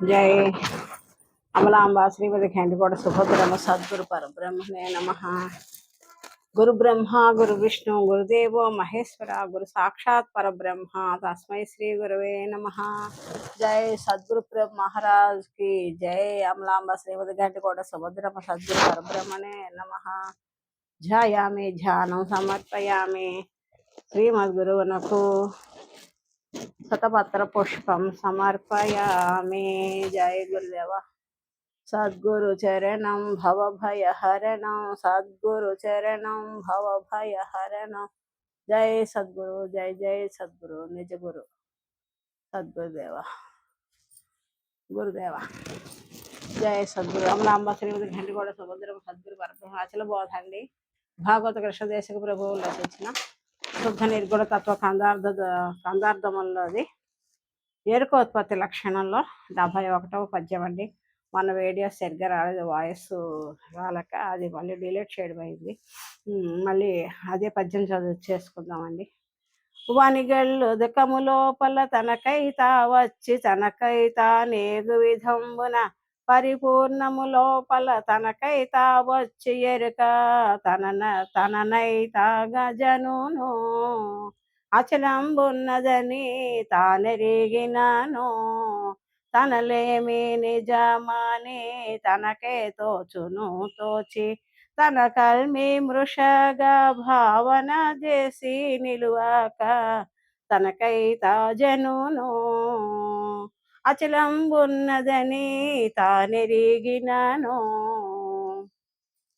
जय अमलांबा श्रीमती खंडकोट सुभद्रम सद्गुरु परब्रह्मणे नमः। गुरु ब्रह्मा गुरु विष्णु गुरुदेव महेश्वरा गुरु साक्षात् परब्रह्मा तस्मै श्री गुरवे नमः। जय सद्गुरु प्रभ महाराज की जय। अमलांबा श्रीमती खंडकोट सुभद्रम सद्गुरु परब्रह्मणे नमः। ध्यायामि ध्यानं समर्पयामि श्रीमद्गुरुवनకు शतपत्र पुष्पं समर्पयामि। जय गुरुदेव। सद्गुरु चरणं भव भय हरणं सद्गुरु चरणं भव भय हरणं। जय सद्गुरु जय जय सद्गुरु निज गुरु सद्गुरुदेव गुरुदेव। जय सद्गुरु अमलांबा श्रीमती घंटिकोట సుభద్రమ సద్గురు పరబ్రహ్మ అచల బోధండి భాగవత కృష్ణ దేశక ప్రభువులు రచించిన శుద్ధ నిర్గుణ తత్వ కందార్థములోది ఏరుకోత్పత్తి లక్షణంలో 71వ పద్యం అండి. మన వీడియో సరిగ్గా రాలేదు, వాయిస్ రాలక అది మళ్ళీ డిలీట్ చేయడం అయింది. మళ్ళీ అదే పద్యం చేసుకుందామండి. వనిగళ్ళు దుఃఖము లోపల తనకైతా వచ్చి తనకైతా నేగు విధంబున పరిపూర్ణము లోపల తనకైతా వచ్చి ఎరుక తననైతా గజనును అచలంబున్నదని తానెరిగినాను తనలేమి నిజమాని తనకే తోచును తోచి తన కల్మి మృషగా భావన చేసి నిలువక తనకైతా జనును అచలంబున్నదని తానెరిగినాను.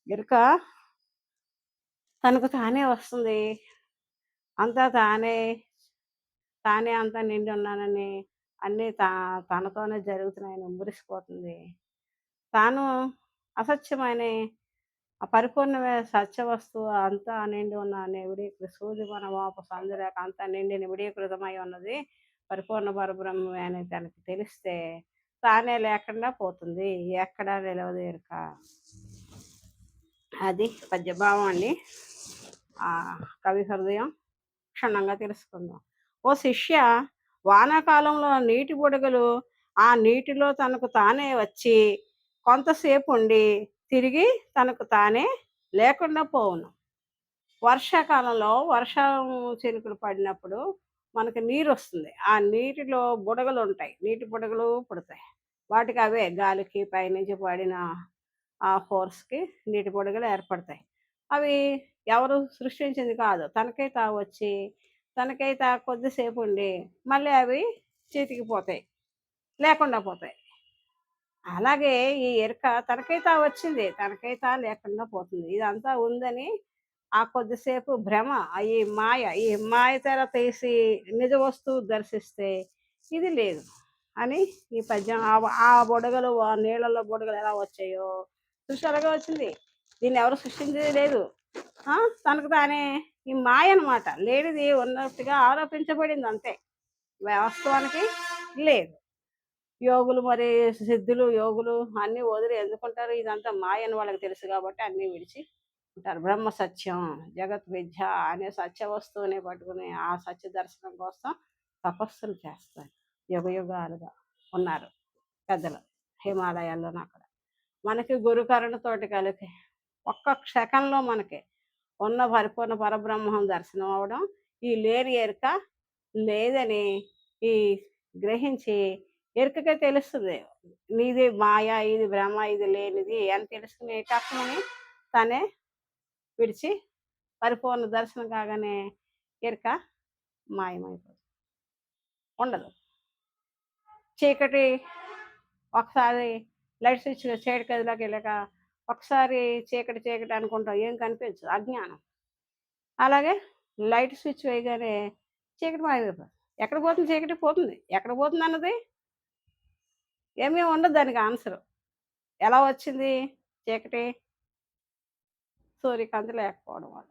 ఎరుక తనకు తానే వస్తుంది, అంతా తానే అంతా నిండి ఉన్నానని అన్నీ తనతోనే జరుగుతున్నాయని మురిసిపోతుంది. తాను అసత్యమైన పరిపూర్ణమైన సత్య వస్తువు అంతా నిండి ఉన్న నివిడీకృత సూది మన వాప సందులేక అంతా నిండి నివిడీకృతమై ఉన్నది పరిపూర్ణ పరబ్రహ్మమే అని తనకి తెలిస్తే తానే లేకుండా పోతుంది, ఎక్కడా నిలవదు ఎరుక. అది పద్యభావం అండి. కవి హృదయం క్షుణ్ణంగా తెలుసుకుందాం. ఓ శిష్య, వానాకాలంలో నీటి బుడగలు ఆ నీటిలో తనకు తానే వచ్చి కొంతసేపు ఉండి తిరిగి తనకు తానే లేకుండా పోవును. వర్షాకాలంలో వర్షం చినుకులు పడినప్పుడు మనకు నీరు వస్తుంది, ఆ నీటిలో బుడగలు ఉంటాయి, నీటి బుడగలు పుడతాయి. వాటికి అవే గాలికి పైనుంచి పడిన ఆ ఫోర్స్కి నీటి బుడగలు ఏర్పడతాయి. అవి ఎవరు సృష్టించింది కాదు, తనకైతే వచ్చి తనకైతే కొద్దిసేపు ఉండి మళ్ళీ అవి చీతికిపోతాయి, లేకుండా పోతాయి. అలాగే ఈ ఎరుక తనకైతే వచ్చింది, తనకైతే లేకుండా పోతుంది. ఇదంతా ఉందని ఆ కొద్దిసేపు భ్రమ, ఈ మాయ తెర తీసి నిజ వస్తువు దర్శిస్తే ఇది లేదు అని ఈ పద్యం. ఆ బుడగలు, ఆ నీళ్ళలో బుడగలు ఎలా వచ్చాయో సృష్టి అలాగే వచ్చింది, దీన్ని ఎవరు సృష్టించేది లేదు. తనకు తానే ఈ మాయ అనమాట, లేనిది ఉన్నట్టుగా ఆరోపించబడింది అంతే, వాస్తవానికి లేదు. యోగులు మరి సిద్ధులు యోగులు అన్నీ వదిలి ఎందుకుంటారు? ఇదంతా మాయని వాళ్ళకి తెలుసు కాబట్టి అన్నీ విడిచి ఉంటారు. బ్రహ్మ సత్యం జగత్ విద్య అనే సత్య వస్తువుని పట్టుకుని ఆ సత్య దర్శనం కోసం తపస్సులు చేస్తారు. యుగాలుగా ఉన్నారు పెద్దలు హిమాలయాల్లోనూ. అక్కడ మనకి గురుకరుణతోటి కలిపి ఒక్క క్షకంలో మనకి ఉన్న పరిపూర్ణ పరబ్రహ్మం దర్శనం అవడం, ఈ లేని ఎరుక లేదని ఈ గ్రహించి ఎరుకకే తెలుస్తుంది నీది మాయ, ఇది భ్రమ, ఇది లేనిది అని తెలుసుకునే తక్కువని తనే విడిచి పరిపూర్ణ దర్శనం కాగానే ఎరుక మాయమైపోతుంది, ఉండదు. చీకటి ఒకసారి లైట్ స్విచ్ చీకటి గదిలోకి వెళ్ళాక ఒకసారి చీకటి అనుకుంటాం, ఏం కనిపించదు, అజ్ఞానం. అలాగే లైట్ స్విచ్ వేయగానే చీకటి మాయమైపోతుంది. ఎక్కడ పోతుంది చీకటి? పోతుంది. ఎక్కడ పోతుంది అన్నది ఏమీ ఉండదు దానికి ఆన్సరు. ఎలా వచ్చింది చీకటి? సూర్యకాంతి లేకపోవడం వల్ల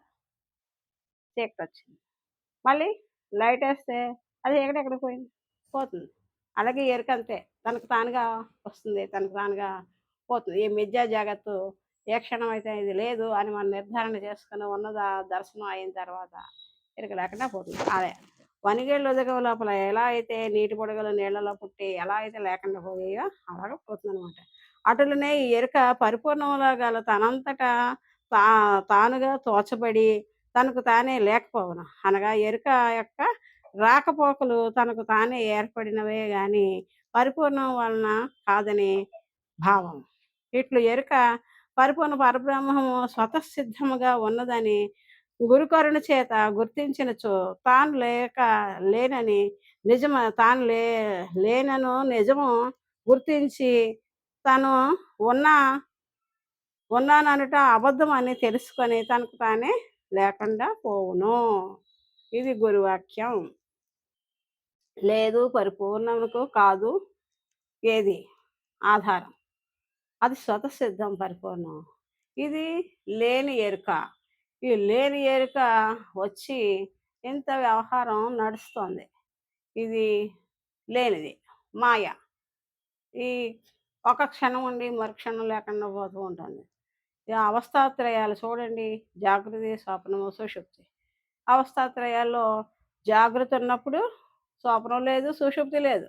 చీకటి వచ్చింది. మళ్ళీ లైట్ వేస్తే అది ఎక్కడికి పోయింది? పోతుంది. అలాగే ఎరుక అంతే, తనకు తానుగా వస్తుంది, తనకు తానుగా పోతుంది. ఈ మిథ్యా జగత్తు ఏ క్షణం అయితే ఇది లేదు అని మనం నిర్ధారణ చేసుకుని ఉన్నదా దర్శనం అయిన తర్వాత ఎరుక లేకుండా పోతుంది. అదే వనిగేళ్ళు ఉదకం లోపల ఎలా అయితే నీటి బుడగలు నీళ్ళలో పుట్టి ఎలా అయితే లేకుండా పోయాయో అలాగ పోతుందనమాట. అటులనే ఈ ఎరుక పరిపూర్ణంలో గల తనంతట తా తానుగా తోచబడి తనకు తానే లేకపోవడం. అనగా ఎరుక యొక్క రాకపోకలు తనకు తానే ఏర్పడినవే గాని పరిపూర్ణం వలన కాదని భావం. ఇట్లు ఎరుక పరిపూర్ణ పరబ్రహ్మము స్వతసిద్ధముగా ఉన్నదని గురుకరుణ చేత గుర్తించినచో తాను లేక లేనని తాను లేనను నిజము గుర్తించి తను ఉన్నా ఉన్నాననుట అబద్ధం అని తెలుసుకొని తనకు తానే లేకుండా పోవును. ఇది గురువాక్యం. లేదు పరిపూర్ణమునకు కాదు ఏది ఆధారం. అది స్వతసిద్ధం పరిపూర్ణం. ఇది లేని ఎరుక. ఈ లేని ఎరుక వచ్చి ఇంత వ్యవహారం నడుస్తోంది. ఇది లేనిది మాయ. ఈ ఒక క్షణం ఉండి మరుక్షణం లేకుండా పోతూ ఉంటుంది. ఈ అవస్థాత్రయాలు చూడండి. జాగృతి, స్వప్నము, సుషుప్తి. అవస్థాత్రయాల్లో జాగృతి ఉన్నప్పుడు స్వప్నం లేదు, సుషుప్తి లేదు.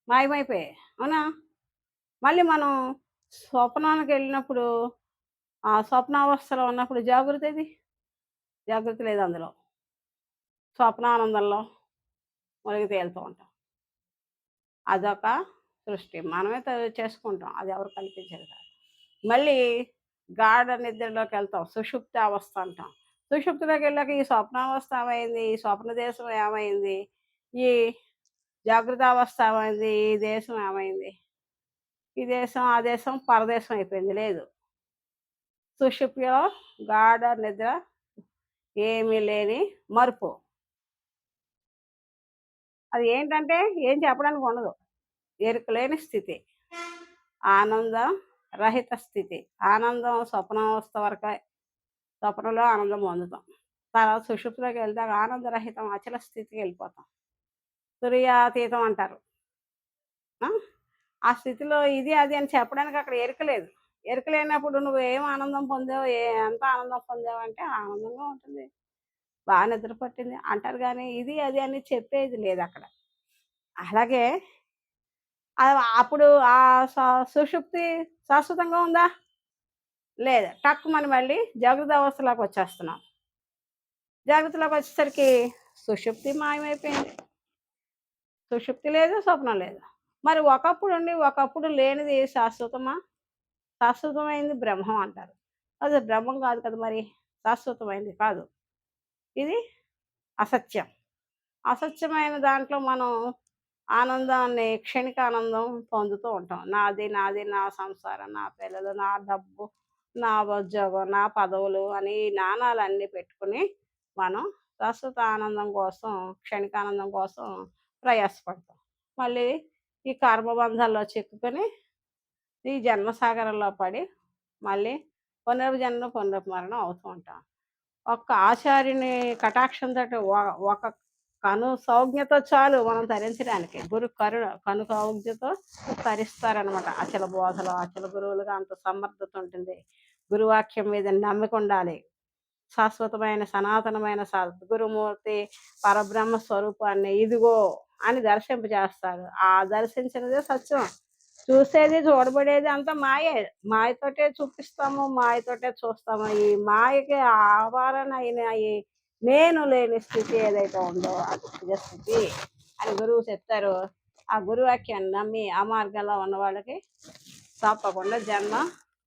మాయమైపోయాయి. అవునా? మళ్ళీ మనం స్వప్నానికెళ్ళినప్పుడు ఆ స్వప్నావస్థలో ఉన్నప్పుడు జాగృతి ఏది? జాగృతి లేదు అందులో. స్వప్నానందంలో మునిగి తేలుతూ ఉంటాం. అదొక సృష్టి. మనమే చేసుకుంటాం. అది ఎవరు కల్పించేది కాదు. మళ్ళీ గాఢ నిద్రలోకెళ్తాం. సుషుప్తి అవస్థ అంటాం. సుషుప్తిలోకెళ్ళాక ఈ స్వప్నావస్థ ఏమైంది? ఈ స్వప్న దేశం ఏమైంది? ఈ జాగృతావస్థ ఏమైంది? ఈ దేశం ఏమైంది? ఈ దేశం, ఆ దేశం పరదేశం అయిపోయింది. లేదు. సుషుప్తిలో గాఢ నిద్ర ఏమీ లేని మరుపు. అది ఏంటంటే ఏం చెప్పడానికి ఉండదు. ఎరుక లేని స్థితి. ఆనందం రహిత స్థితి. ఆనందం స్వప్నావస్థ వరకే. స్వప్నంలో ఆనందం పొందుతాం. తర్వాత సుషుప్తిలోకి వెళ్తే ఆనందరహితం అచల స్థితికి వెళ్ళిపోతాం. తురీయాతీతం అంటారు. ఆ! ఆ స్థితిలో ఇది, అది అని చెప్పడానికి అక్కడ ఎరుక లేదు. ఎరుక లేనప్పుడు నువ్వు ఏం ఆనందం పొందావు, ఎంత ఆనందం పొందావంటే ఆనందంగా ఉంటుంది. బాగా నిద్ర పట్టింది అంటారు గానీ, ఇది, అది అని చెప్పేది లేదక్కడ. అలాగే అప్పుడు ఆ స సుషుప్తి శాశ్వతంగా ఉందా? లేదు. టక్కుమని మళ్ళీ జాగ్రత్తావస్థలోకొచ్చేస్తున్నాం. జాగ్రత్తలోకొచ్చేసరికి సుషుప్తి మాయమైపోయింది. సుషుప్తి లేదు, స్వప్నం లేదు. మరి ఒకప్పుడుండి, ఒకప్పుడు లేనిది శాశ్వతమా? శాశ్వతమైంది బ్రహ్మం అంటారు. అది బ్రహ్మం కాదు కదా మరి. శాశ్వతమైంది కాదు. ఇది అసత్యం. అసత్యమైన దాంట్లో మనం ఆనందాన్ని క్షణికానందం పొందుతూ ఉంటాం. నాది, నాది, నా సంసారం, నా పిల్లలు, నా డబ్బు, నా ఉద్యోగం, నా పదవులు అని ఈ నాణాలన్నీ పెట్టుకొని మనం శాశ్వత ఆనందం కోసం, క్షణికానందం కోసం ప్రయాసపడతాం. మళ్ళీ ఈ కర్మబంధాల్లో చిక్కుకొని ఈ జన్మసాగరంలో పడి మళ్ళీ పునర్జన్మ, పునర్మరణం అవుతూ ఉంటాం. ఒక్క ఆచార్యుని కటాక్షంతోటి ఒక కను సౌజ్ఞతో చాలు మనం తరించడానికి. గురు కను సౌజ్ఞతో తరిస్తారనమాట. అచల బోధలో, అచల గురువులుగా అంత సమర్థత ఉంటుంది. గురువాక్యం మీద నమ్మిక ఉండాలి. శాశ్వతమైన సనాతనమైన సద్గురుమూర్తి పరబ్రహ్మ స్వరూపాన్ని ఇదిగో అని దర్శింపజేస్తారు. ఆ దర్శించినదే సత్యం. చూసేది, చూడబడేది అంతా మాయే. మాయతోటే చూపిస్తాము, మాయతోటే చూస్తాము. ఈ మాయకి ఆవరణ అయిన ఈ నేను లేని స్థితి ఏదైతే ఉందో అది నిజస్థితి అని గురువు చెప్తారు. ఆ గురువాక్యాన్ని నమ్మి ఆ మార్గంలో ఉన్న వాళ్ళకి తప్పకుండా జన్మ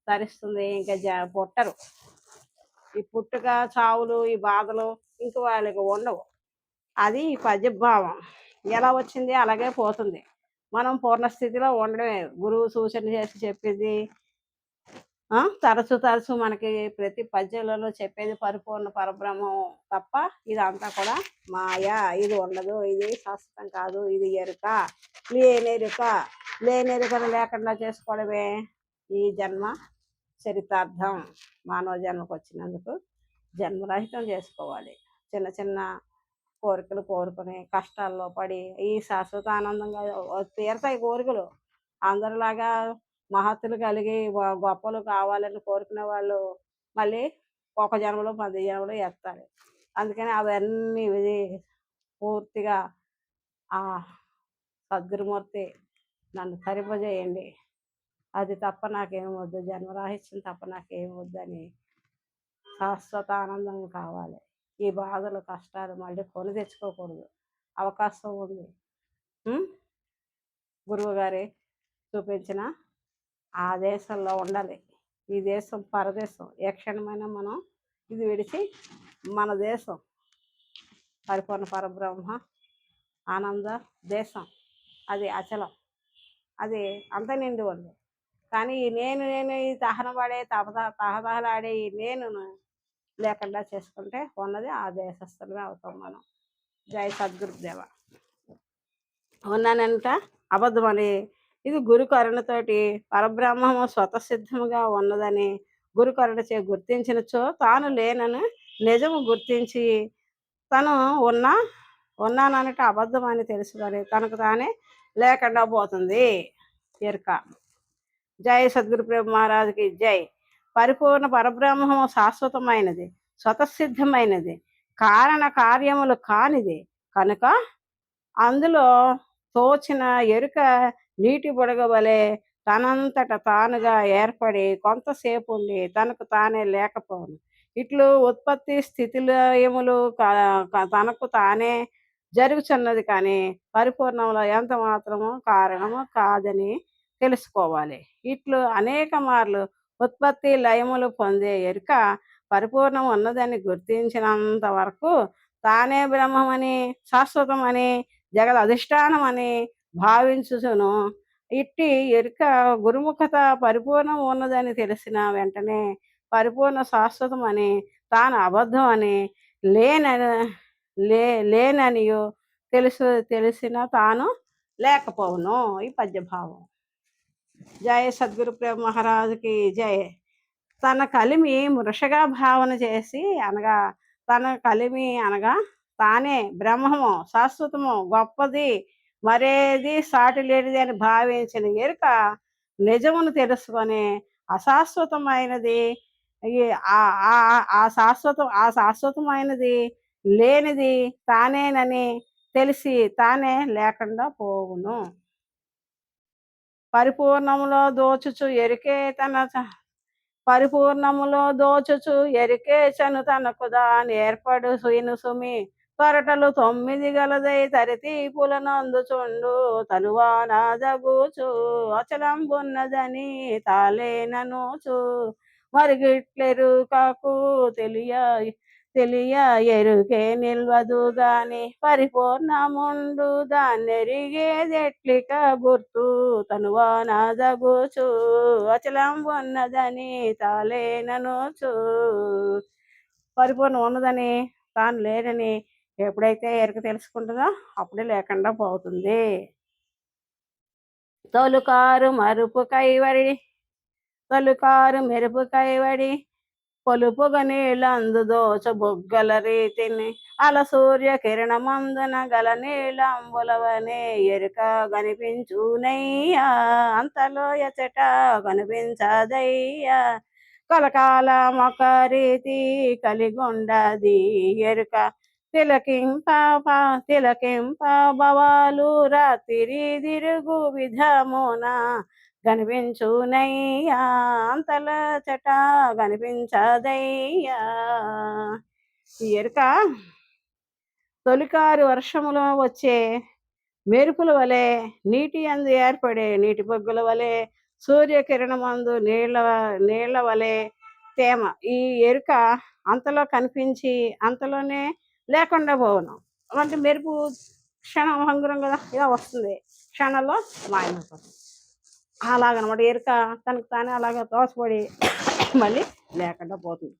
ధరిస్తుంది. ఇంకా పుట్టరు. ఈ పుట్టుక, చావులు, ఈ బాధలు ఇంక వాళ్ళకి ఉండవు. అది ఈ పద్యభావం. ఎలా వచ్చింది అలాగే పోతుంది. మనం పూర్ణస్థితిలో ఉండడమే. గురువు సూచన చేసి చెప్పింది తరచు తరచు మనకి ప్రతి పద్యంలోనూ చెప్పేది పరిపూర్ణ పరబ్రహ్మం తప్ప ఇదంతా కూడా మాయ. ఇది ఉండదు, ఇది శాశ్వతం కాదు, ఇది ఎరుక, లేనెరుక. లేనెరుకను లేకుండా చేసుకోవడమే ఈ జన్మ చరితార్థం. మానవ జన్మకు వచ్చినందుకు జన్మరహితం చేసుకోవాలి. చిన్న చిన్న కోరికలు కోరుకుని కష్టాల్లో పడి ఈ శాశ్వత ఆనందంగా తీరతాయి కోరికలు. అందరిలాగా మహత్తులు కలిగి గొప్పలు కావాలని కోరుకునే వాళ్ళు మళ్ళీ ఒక జన్మలో 10 జన్మలో ఎత్తాలి. అందుకని అవన్నీ పూర్తిగా ఆ సద్గురుమూర్తి నన్ను తరింపజేయండి. అది తప్ప నాకేం వద్దు, జన్మరాహిత్యం తప్ప నాకేం వద్దని శాశ్వత ఆనందం కావాలి. ఈ బాధలు కష్టాలు మళ్ళీ కొని తెచ్చుకోకూడదు. అవకాశం ఉంది. ఉం? గురువు గారి చూపించిన ఆ దేశంలో ఉండాలి. ఈ దేశం పరదేశం. ఏ క్షణమైనా మనం ఇది విడిచి మన దేశం పరిపూర్ణ పరబ్రహ్మ ఆనంద దేశం, అది అచలం, అది అంత నిండి ఉంది. కానీ ఈ నేను ఈ తహనపడే తహతహలాడే ఈ నేను లేకుండా చేసుకుంటే ఉన్నది ఆ దేశస్థులమే అవుతాం మనం. జై సద్గురుదేవ. ఉన్నానంట అబద్ధమని ఇది గురు కరుణతోటి పరబ్రహ్మము స్వతసిద్ధముగా ఉన్నదని గురు కరుణచే గుర్తించినచో తాను లేనని నిజము గుర్తించి తను ఉన్నానన్నట్టు అబద్ధం అని తెలుసుకొని తనకు తానే లేకుండా పోతుంది ఎరుక. జై సద్గురు ప్రేమ మహారాజుకి జై. పరిపూర్ణ పరబ్రహ్మము శాశ్వతమైనది, స్వతసిద్ధమైనది, కారణ కార్యములు కానిది కనుక అందులో తోచిన ఎరుక నీటి బుడగ వలె తనంతట తానుగా ఏర్పడి కొంతసేపు ఉండి తనకు తానే లేకపోను. ఇట్లు ఉత్పత్తి స్థితిలయములు తనకు తానే జరుగుచున్నది కానీ పరిపూర్ణంలో ఎంత మాత్రము కారణము కాదని తెలుసుకోవాలి. ఇట్లు అనేక మార్లు ఉత్పత్తి లయములు పొందే ఎరుక పరిపూర్ణం ఉన్నదని గుర్తించినంత వరకు తానే బ్రహ్మమని శాశ్వతమని జగద్ అధిష్టానమని భావించుచును. ఇట్టి ఎరుక గురుముఖత పరిపూర్ణం ఉన్నదని తెలిసిన వెంటనే పరిపూర్ణ శాశ్వతమని తాను అబద్ధం అని లేననియో తెలిసిన తాను లేకపోవును. ఈ పద్యభావం. జయ సద్గురు ప్రేమ మహారాజుకి జయ. తన కలిమి మృషగా భావన చేసి అనగా తన కలిమి అనగా తానే బ్రహ్మము, శాశ్వతము, గొప్పది, మరేది సాటి లేనిది అని భావించిన ఎరుక నిజమును తెలుసుకొని అశాశ్వతమైనది ఆ శాశ్వతమైనది లేనిది తానేనని తెలిసి తానే లేకుండా పోవును. పరిపూర్ణములో దోచుచు ఎరికే చను తనకు దాని ఏర్పడు సుయిను సుమి తొరటలు 9 గలదై తరితీపులనందుచుండు తనువాన జగూచు అచలంబున్నదని తాలేననుచు మరిగిట్లెరుకకు తెలియ ఎరుకే నిల్వదు గాని పరిపూర్ణముండు దాన్నెరిగేదెట్లిక గుర్తు తనువాన జగూచు అచలంబున్నదని తాలేననుచు. పరిపూర్ణం ఉన్నదని తాను లేనని ఎప్పుడైతే ఎరుక తెలుసుకుంటుందో అప్పుడే లేకుండా పోతుంది. తొలుకారు మెరుపు కైవడి పొలుపుగ నీళ్ళందు దోచ బొగ్గల రీతిని అల సూర్య కిరణమందున గల నీళ్ళంబులవనే ఎరుక కనిపించునయ్యా అంతలో ఎచట కనిపించదయ్యా కలకాల మొక రీతి కలిగొండది ఎరుక తిలకింప భవాలు రాత్రి తిరుగు విధమున కనిపించునయ్యా అంతల చెట కనిపించదయ్యా. ఈ ఎరుక తొలికారు వర్షములో వచ్చే మెరుపుల వలె నీటి అందు ఏర్పడే నీటి బొగ్గుల వలె సూర్యకిరణమందు నీళ్ల వలె తేమ. ఈ ఎరుక అంతలో కనిపించి అంతలోనే లేకుండా పోవను. అంటే మెరుపు క్షణం హంగురం కదా, ఇలా వస్తుంది, క్షణంలో మాయమైపోతుంది. అలాగనమాట ఎరుక తనకు తానే అలాగ తోసపడి మళ్ళీ లేకుండా పోతుంది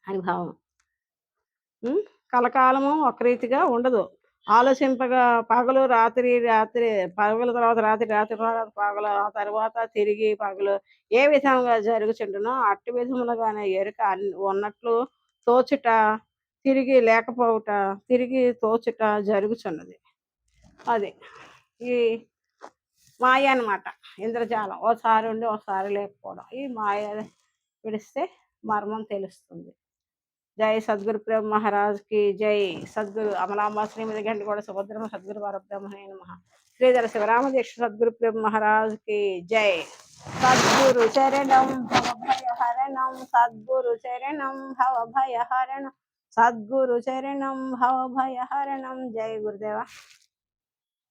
అని భావం. కలకాలము ఒక రీతిగా ఉండదు. ఆలోచింపగా పగలు పగల తర్వాత రాత్రి తర్వాత పగలు, ఆ తర్వాత తిరిగి పగలు ఏ విధంగా జరుగుచుండునో అట్టి విధములుగానే ఎరుక ఉన్నట్లు తోచుట, తిరిగి లేకపోవుట, తిరిగి తోచుట జరుగుచున్నది. అది ఈ మాయ అనమాట, ఇంద్రజాలం. ఓసారి ఉండి ఓసారి లేకపోవడం. ఈ మాయ విడిస్తే మర్మం తెలుస్తుంది. జై సద్గురు ప్రేమ మహారాజ్ కి జై. సద్గురు అమలాంబ శ్రీమతి గండికోట సుభద్రమ సద్గురు పరబ్రహ్మణే నమః. శ్రీధర శివరామదీక్ష సద్గురు ప్రేమ మహారాజ్ కి జై. సద్గురు చరణం భవభయ హరణం, సద్గురు చరణం భవభయ హరణం, సద్గురు చరణం భవభయ హరణం. జై గురుదేవ.